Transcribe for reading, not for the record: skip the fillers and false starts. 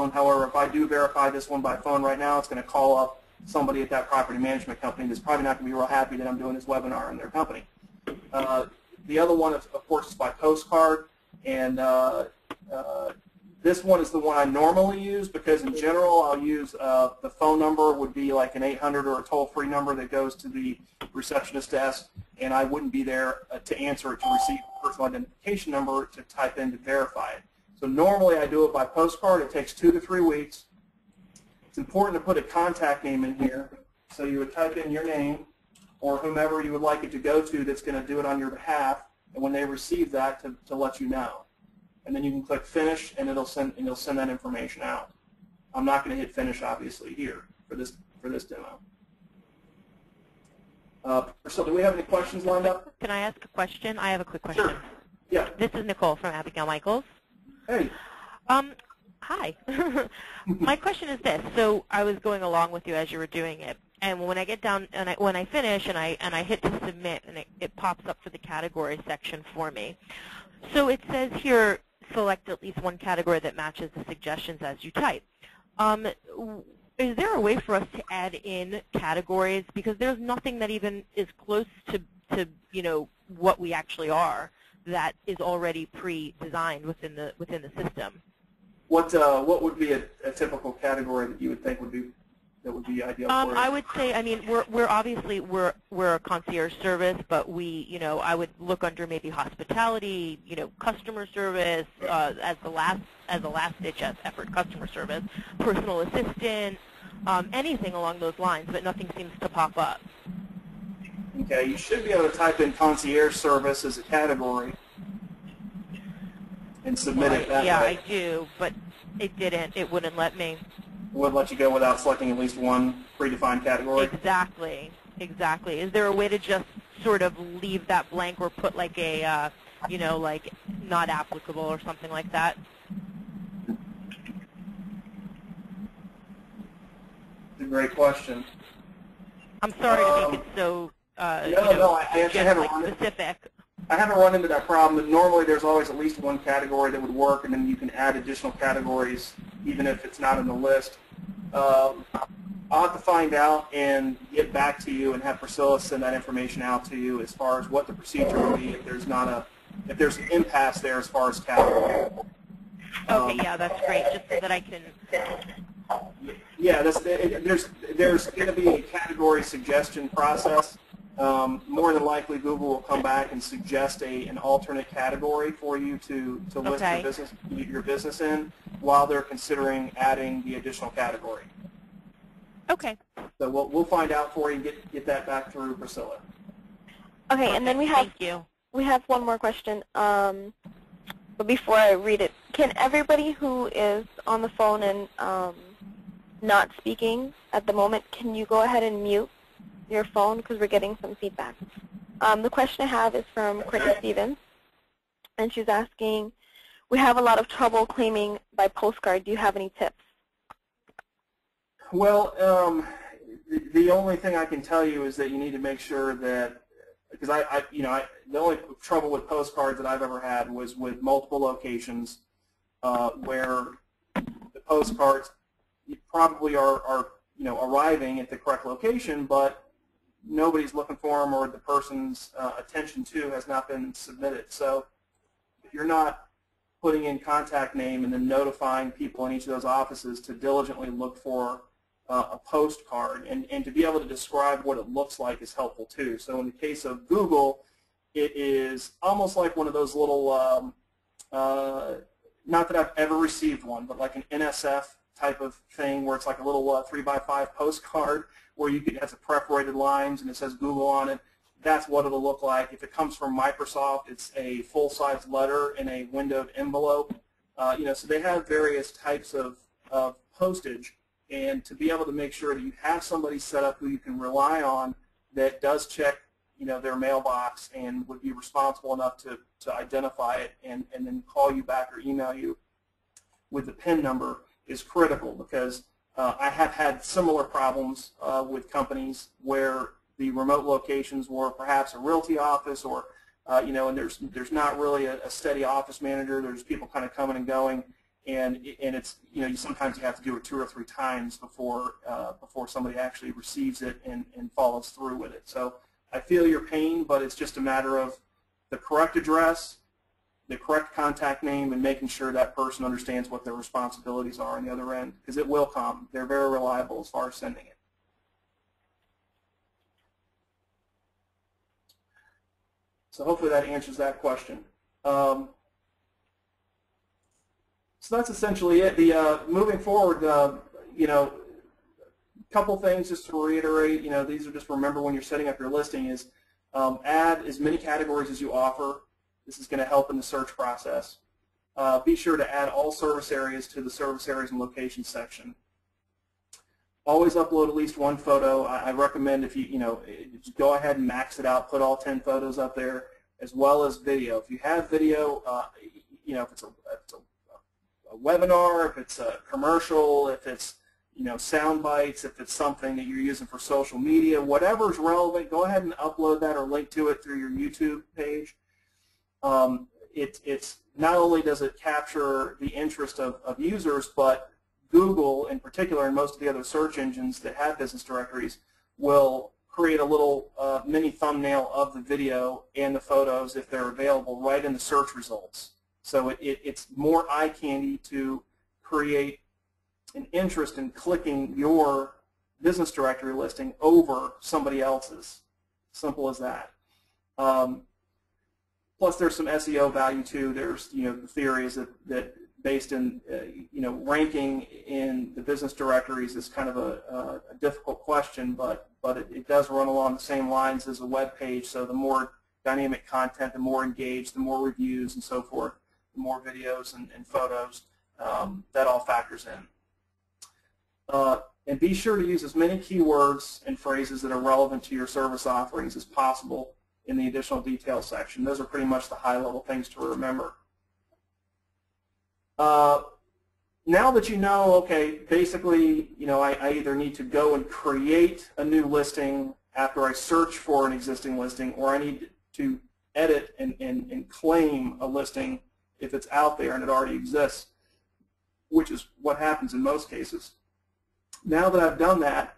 phone. However, if I do verify this one by phone right now, it's going to call up somebody at that property management company that's probably not going to be real happy that I'm doing this webinar in their company. The other one, of course, is by postcard, and this one is the one I normally use because in general I'll use the phone number would be like an 800 or a toll-free number that goes to the receptionist desk, and I wouldn't be there to answer it to receive a personal identification number to type in to verify it. So normally I do it by postcard. It takes 2 to 3 weeks. It's important to put a contact name in here. So you would type in your name or whomever you would like it to go to that's going to do it on your behalf, and when they receive that to let you know. And then you can click finish, and it'll send that information out. I'm not going to hit finish obviously here for this demo. So do we have any questions lined up? Can I ask a question? I have a quick question. Sure. Yeah. This is Nicole from Abigail Michaels. Hey. Hi. My question is this. So I was going along with you as you were doing it, and when I get down and when I finish and I hit to submit, and it pops up for the category section for me. So it says here, select at least one category that matches the suggestions as you type. Is there a way for us to add in categories? Because there's nothing that even is close to what we actually are that is already pre-designed within the system. What would be a typical category that you would think would be ideal for you? I would say, I mean, we're obviously we're a concierge service, but I would look under maybe hospitality, customer service as the last ditch effort, customer service, personal assistant, anything along those lines, but nothing seems to pop up. Okay, you should be able to type in concierge service as a category and submit it that way. Yeah, I do, but it didn't. It wouldn't let me. It wouldn't let you go without selecting at least one predefined category? Exactly. Exactly. Is there a way to just sort of leave that blank or put like a, like not applicable or something like that? It's a great question. I'm sorry to make it so I actually haven't specific. I haven't run into that problem, but normally there's always at least one category that would work, and then you can add additional categories even if it's not in the list. I'll have to find out and get back to you and have Priscilla send that information out to you as far as what the procedure would be if there's an impasse there as far as category. Okay, yeah, that's great. Just so that I can. Yeah, there's going to be a category suggestion process. More than likely, Google will come back and suggest an alternate category for you to list your business in while they're considering adding the additional category. Okay. So we'll find out for you and get that back through Priscilla. Okay, and then we have one more question. But before I read it, can everybody who is on the phone and not speaking at the moment, can you go ahead and mute your phone because we're getting some feedback? The question I have is from Courtney Stevens, and she's asking, we have a lot of trouble claiming by postcard. Do you have any tips? Well, the only thing I can tell you is that you need to make sure that, because the only trouble with postcards that I've ever had was with multiple locations where the postcards probably are arriving at the correct location, but nobody's looking for them or the person's attention to has not been submitted. So if you're not putting in contact name and then notifying people in each of those offices to diligently look for a postcard and to be able to describe what it looks like is helpful too. So in the case of Google, it is almost like one of those little, not that I've ever received one, but like an NSF type of thing where it's like a little 3x5 postcard where it has a perforated lines and it says Google on it. That's what it'll look like. If it comes from Microsoft, it's a full-size letter in a windowed envelope. So they have various types of postage, and to be able to make sure that you have somebody set up who you can rely on that does check their mailbox and would be responsible enough to identify it and then call you back or email you with the PIN number is critical, because I have had similar problems with companies where the remote locations were perhaps a realty office or, and there's not really a steady office manager. There's people kind of coming and going, and it's, you know, sometimes you have to do it 2 or 3 times before somebody actually receives it and follows through with it. So I feel your pain, but it's just a matter of the correct address, the correct contact name, and making sure that person understands what their responsibilities are on the other end, because it will come. They're very reliable as far as sending it. So hopefully that answers that question. So that's essentially it. The moving forward, you know, a couple things just to reiterate. You know, these are just remember when you're setting up your listing is add as many categories as you offer. This is going to help in the search process. Be sure to add all service areas to the service areas and locations section. Always upload at least 1 photo. I recommend if you just go ahead and max it out, put all 10 photos up there, as well as video. If you have video, you know, if it's a webinar, if it's a commercial, if it's, you know, sound bites, if it's something that you're using for social media, whatever is relevant, go ahead and upload that or link to it through your YouTube page. It's not only does it capture the interest of users, but Google in particular and most of the other search engines that have business directories will create a little mini thumbnail of the video and the photos if they're available right in the search results. So it's more eye candy to create an interest in clicking your business directory listing over somebody else's. Simple as that. Plus, there's some SEO value too. There's, you know, the theory is that based in you know, ranking in the business directories is kind of a difficult question, but it does run along the same lines as a web page. So the more dynamic content, the more engaged, the more reviews and so forth, the more videos and photos, that all factors in. And be sure to use as many keywords and phrases that are relevant to your service offerings as possible in the additional details section. Those are pretty much the high-level things to remember. Now that you know, okay, basically, you know, I either need to go and create a new listing after I search for an existing listing, or I need to edit and claim a listing if it's out there and it already exists, which is what happens in most cases. Now that I've done that,